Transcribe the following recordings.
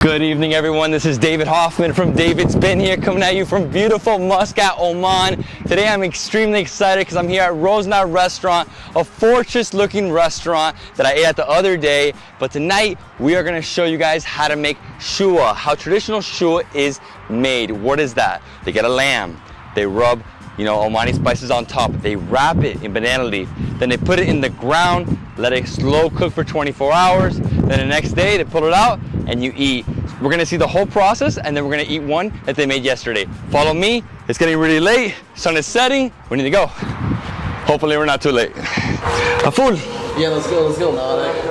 Good evening, everyone. This is David Hoffman from Davidsbeenhere, coming at you from beautiful Muscat, Oman. Today I'm extremely excited because I'm here at Rozna Restaurant, a fortress-looking restaurant that I ate at the other day. But tonight we are going to show you guys how to make SHUWA, how traditional SHUWA is made. What is that? They get a lamb, they rub Omani spices on top, they wrap it in banana leaf, then they put it in the ground, let it slow cook for 24 hours, then the next day they pull it out and you eat. We're gonna see the whole process and then we're gonna eat one that they made yesterday. Follow me, it's getting really late, sun is setting, we need to go. Hopefully we're not too late. Mahfoodh! Yeah, let's go.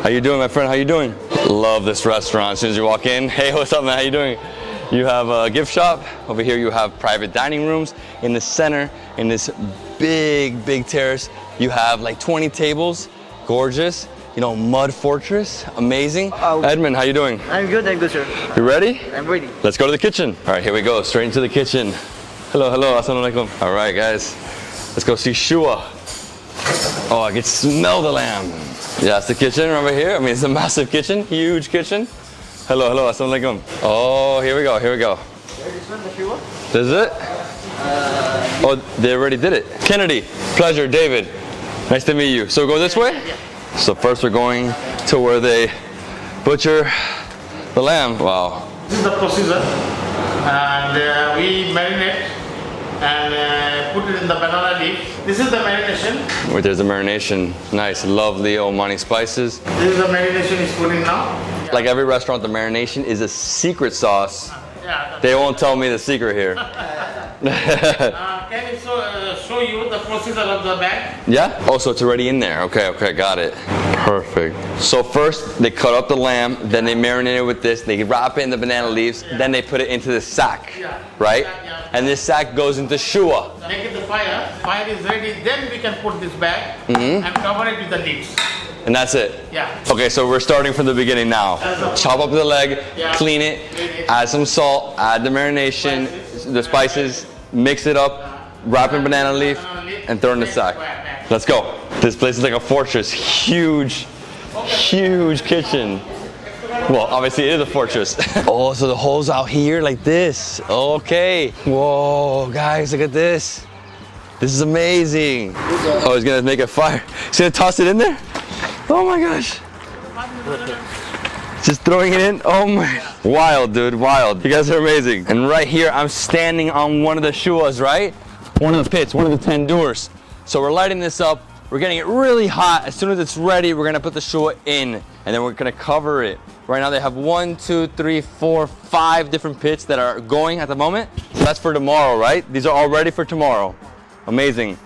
How you doing, my friend, how you doing? Love this restaurant. As soon as you walk in, hey, what's up, man, how you doing? You have a gift shop. Over here you have private dining rooms. In the center, in this big terrace, you have like 20 tables. Gorgeous. Mud fortress. Amazing. Edmund, how you doing? I'm good, sir. You ready? I'm ready. Let's go to the kitchen. All right, here we go. Straight into the kitchen. Hello, assalamu alaikum. All right, guys. Let's go see SHUWA. Oh, I can smell the lamb. Yeah, it's the kitchen over here. I mean, it's a massive kitchen, huge kitchen. Hello, assalamu alaikum. Oh, here we go. This one, the SHUWA? This is it? Oh, they already did it. Kennedy, pleasure, David. Nice to meet you. So go this way? Yeah. So first we're going to where they butcher the lamb. Wow. This is the procedure, and we marinate and put it in the banana leaf. This is the marination. Where there's the marination. Nice, lovely Omani spices. This is the marination is putting now. Like every restaurant, the marination is a secret sauce. Yeah. They won't tell me the secret here. Can you show you the procedure of the bag? Yeah? Oh, so it's already in there. Okay, got it. Perfect. So first, they cut up the lamb, then they marinate it with this, they wrap it in the banana leaves, then they put it into the sack, right? Yeah. And this sack goes into SHUWA. Make it the fire. Fire is ready, then we can put this bag and cover it with the leaves. And that's it? Yeah. Okay, so we're starting from the beginning now. Chop up the leg, clean it, add some salt, add the marination, the spices, mix it up, wrap in banana leaf, and throw in the sack. Let's go. This place is like a fortress. Huge kitchen. Well, obviously it is a fortress. Oh, so the hole's out here like this. Okay. Whoa, guys, look at this. This is amazing. Oh, he's gonna make a fire. He's gonna toss it in there? Oh my gosh. Just throwing it in. Oh my. Wild, dude, wild. You guys are amazing. And right here, I'm standing on one of the SHUWAs, right? One of the pits, one of the tandoors. So we're lighting this up. We're getting it really hot. As soon as it's ready, we're gonna put the SHUWA in and then we're gonna cover it. Right now they have 5 different pits that are going at the moment. So that's for tomorrow, right? These are all ready for tomorrow. Amazing.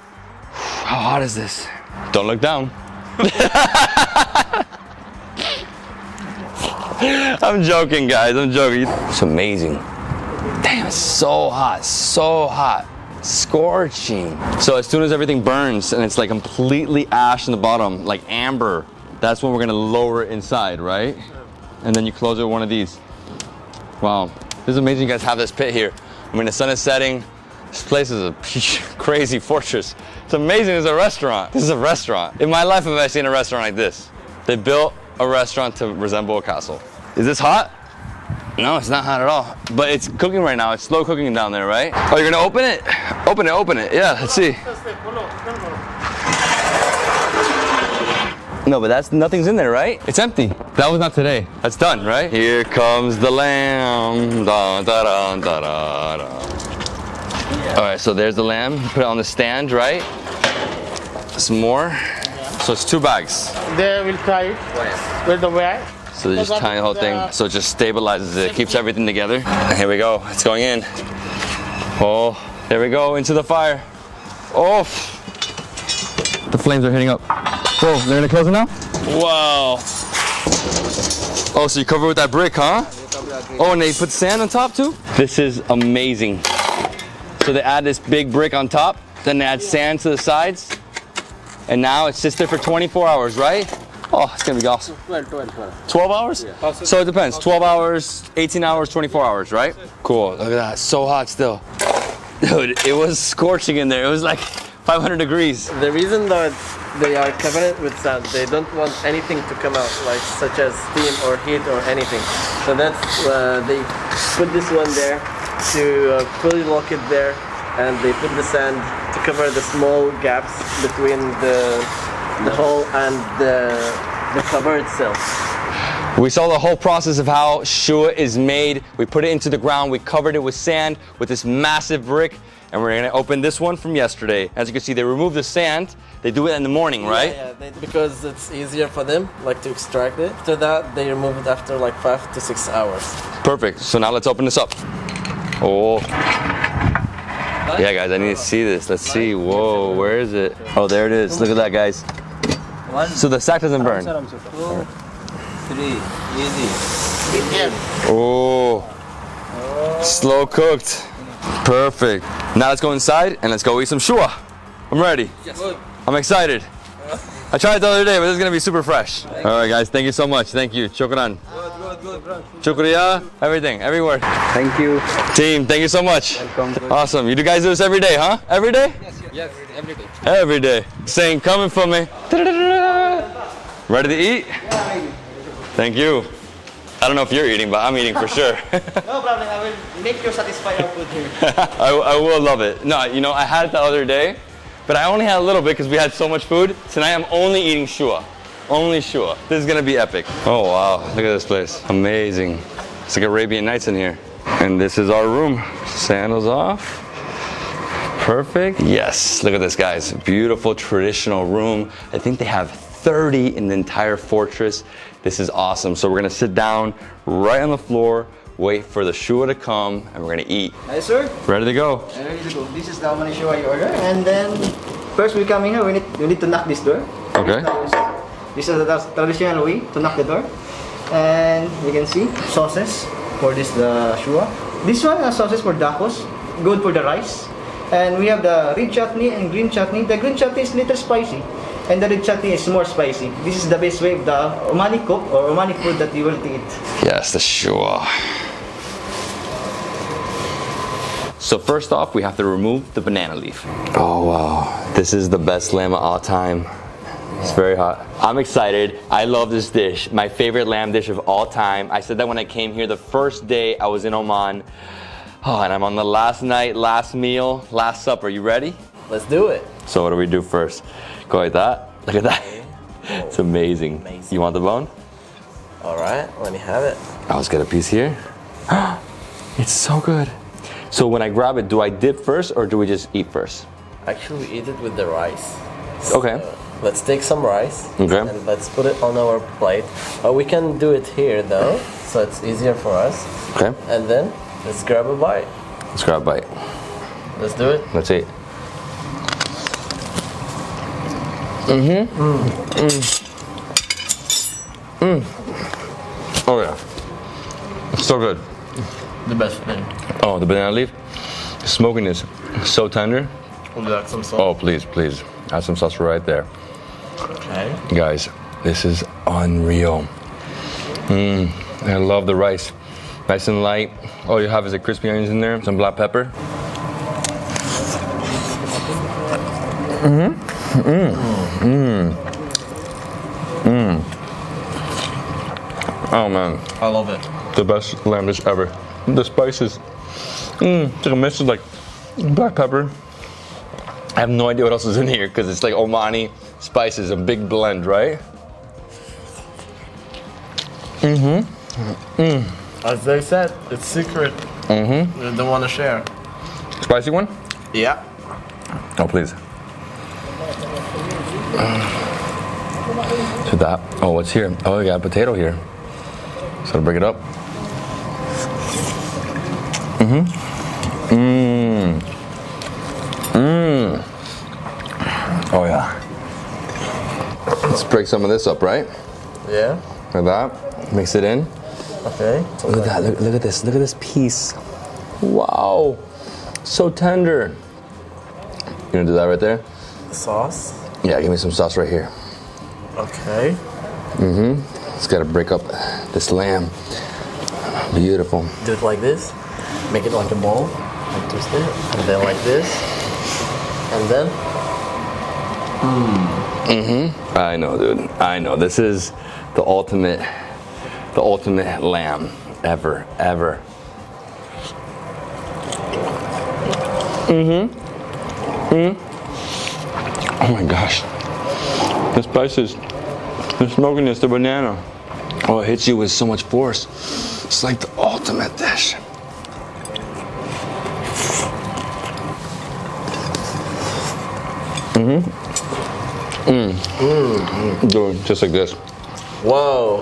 How hot is this? Don't look down. I'm joking, guys, I'm joking. It's amazing. Damn, it's so hot, scorching. So as soon as everything burns and it's like completely ash in the bottom, like amber, that's when we're gonna lower it inside, right? And then you close it with one of these. Wow, this is amazing you guys have this pit here. I mean, the sun is setting. This place is a crazy fortress. It's amazing, it's a restaurant. This is a restaurant. In my life, have I seen a restaurant like this? They built a restaurant to resemble a castle. Is this hot? No, it's not hot at all. But it's cooking right now. It's slow cooking down there, right? Oh, you're gonna open it? Open it. Yeah, let's see. No, but nothing's in there, right? It's empty. That was not today. That's done, right? Here comes the lamb. Da, da, da, da, da, da. All right, so there's the lamb. Put it on the stand, right? Some more. So it's 2 bags. They will tie it with the bag. So they just tie the whole thing. So it just stabilizes it, keeps everything together. And here we go. It's going in. Oh, there we go, into the fire. Oh, the flames are hitting up. Whoa, they're gonna close it now? Wow. Oh, so you cover it with that brick, huh? Oh, and they put sand on top too? This is amazing. So they add this big brick on top, then they add sand to the sides, and now it sits there for 24 hours, right? Oh, it's gonna be awesome. 12 hours? Yeah. So it depends, 12 hours, 18 hours, 24 hours, right? Cool, look at that, so hot still. Dude, it was scorching in there. It was like 500 degrees. The reason that they are covered with sand. They don't want anything to come out, like such as steam or heat or anything. So that's they put this one there to fully lock it there, and they put the sand to cover the small gaps between the hole and the cover itself. We saw the whole process of how SHUWA is made. We put it into the ground, we covered it with sand with this massive brick, and we're gonna open this one from yesterday. As you can see, they remove the sand. They do it in the morning, right? Yeah, because it's easier for them, like to extract it. After that, they remove it after like 5 to 6 hours. Perfect. So now let's open this up. Oh. Yeah, guys, I need to see this. Let's see. Whoa, where is it? Oh, there it is. Look at that, guys. So the sack doesn't burn. 2, 3, easy. Oh, slow cooked. Perfect. Now let's go inside and let's go eat some SHUWA. I'm ready. Yes. I'm excited. I tried it the other day, but this is gonna be super fresh. All right, guys, thank you so much. Thank you. Shukran. Shukriya. Everything, everywhere. Thank you. Team, thank you so much. Welcome. Awesome. You guys do this every day, huh? Every day? Yes, every day. Every day. Saying, coming for me. Ready to eat? Thank you. I don't know if you're eating, but I'm eating for sure. No problem. I will make you satisfy our food here. I will love it. No, you know, I had it the other day, but I only had a little bit because we had so much food. Tonight I'm only eating SHUWA. Only SHUWA. This is gonna be epic. Oh wow, look at this place. Amazing. It's like Arabian Nights in here. And this is our room. Sandals off. Perfect. Yes, look at this, guys. Beautiful traditional room. I think they have 30 in the entire fortress. This is awesome. So we're gonna sit down right on the floor, wait for the SHUWA to come, and we're gonna eat. Hi, sir. Ready to go. Ready to go. This is the Omani SHUWA you order, and then first we come in here. We need to knock this door. Okay. This is the traditional way to knock the door, and you can see sauces for this the SHUWA. This one sauces for tacos, good for the rice, and we have the red chutney and green chutney. The green chutney is little spicy, and the red chutney is more spicy. This is the best way of the Omani cook or Omani food that you will eat. Yes, the SHUWA. So first off, we have to remove the banana leaf. Oh wow, this is the best lamb of all time. It's very hot. I'm excited. I love this dish. My favorite lamb dish of all time. I said that when I came here the first day I was in Oman. Oh, and I'm on the last night, last meal, last supper. You ready? Let's do it. So what do we do first? Go like that. Look at that. It's amazing. You want the bone? All right, let me have it. I'll just get a piece here. It's so good. So when I grab it, do I dip first or do we just eat first? Actually, we eat it with the rice. Okay. Let's take some rice. Okay. And let's put it on our plate. We can do it here though, so it's easier for us. Okay. And then let's grab a bite. Let's grab a bite. Let's do it. Let's eat. Oh yeah. It's so good. The best thing. Oh, the banana leaf. The smokiness is so tender. Would you like some sauce? Oh, please, please. Add some sauce right there. Okay. Guys, this is unreal. I love the rice. Nice and light. All you have is the crispy onions in there, some black pepper. Oh man, I love it. the best lamb dish ever. The spices, it's like a mix of like black pepper. I have no idea what else is in here because it's like Omani spices, a big blend, right? As they said, it's secret. We don't want to share. Spicy one? Yeah. Oh, please. To that. Oh, what's here? Oh, you got a potato here. So break it up. Oh yeah. Let's break some of this up, right? Yeah. Like that. Mix it in. Okay. Look at that. Look at this. Look at this piece. Wow. So tender. You gonna do that right there? Sauce. Yeah, give me some sauce right here. Okay. Just gotta break up this lamb. Beautiful. Do it like this. Make it like a ball. Like twist it. And then like this. And then. I know, dude. I know. This is the ultimate lamb ever. Oh my gosh. The spices, the smokiness, the banana. Oh, it hits you with so much force. It's like the ultimate dish. Dude, just like this. Whoa.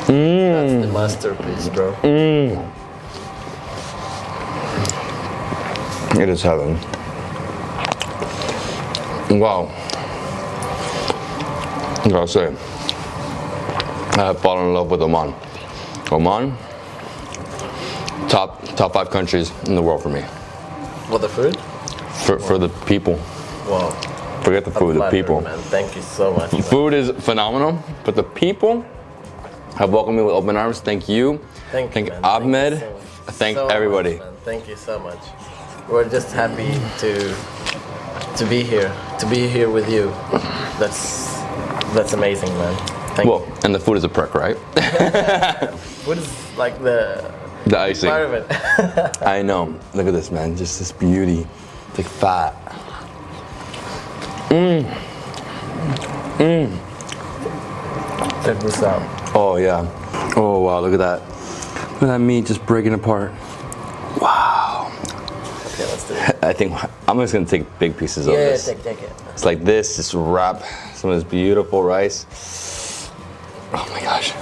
That's the masterpiece, bro. It is heaven. Wow. I gotta say, I have fallen in love with Oman. Oman, top 5 countries in the world for me. For the food? For the people. Wow. Forget the food, the people. Man. Thank you so much. The food is phenomenal, but the people have welcomed me with open arms. Thank you. Thank you, man. Ahmed. Thank you Thank so everybody. much, man. Thank you so much. We're just happy to be here with you. That's amazing, man. Thank you. And the food is a perk, right? What is like the icing. part of it? I know. Look at this, man. Just this beauty. It's like fat. Check this out. Oh yeah. Oh wow, look at that. Look at that meat just breaking apart. Wow. Okay, let's do it. I think I'm just gonna take big pieces of this. Yeah, take it. It's like this, just wrap some of this beautiful rice. Oh my gosh.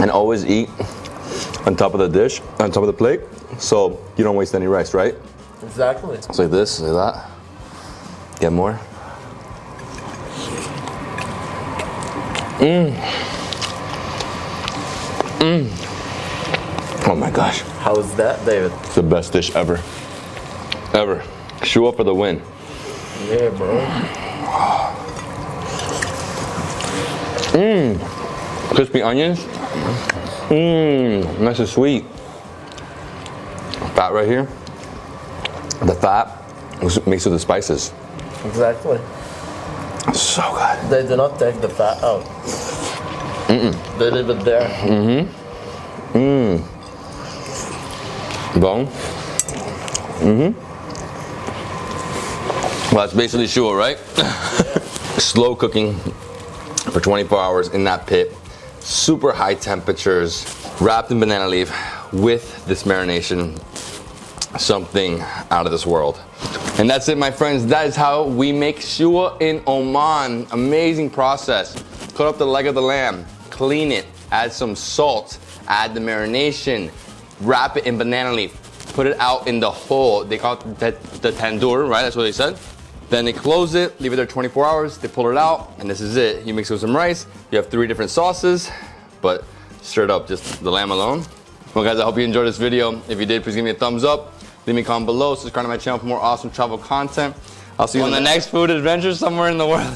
And always eat on top of the dish, on top of the plate, so you don't waste any rice, right? Exactly. It's like this, like that. Get more. Oh my gosh. How's that, David? It's the best dish ever. Ever. SHUWA for the win. Yeah, bro. Crispy onions. Nice and sweet. Fat right here. The fat mixed with the spices. Exactly. So good. They do not take the fat out. They leave it there. Bone. Well, that's basically SHUWA, right? Slow cooking for 24 hours in that pit. Super high temperatures, wrapped in banana leaf with this marination. Something out of this world. And that's it, my friends. That is how we make SHUWA in Oman. Amazing process. Cut up the leg of the lamb, clean it, add some salt, add the marination, wrap it in banana leaf, put it out in the hole. They call it the tandoor, right? That's what they said. Then they close it, leave it there 24 hours, they pull it out, and this is it. You mix it with some rice. You have 3 different sauces, but straight up, just the lamb alone. Well, guys, I hope you enjoyed this video. If you did, please give me a thumbs up. Leave me a comment below. Subscribe to my channel for more awesome travel content. I'll see you on the next food adventure somewhere in the world.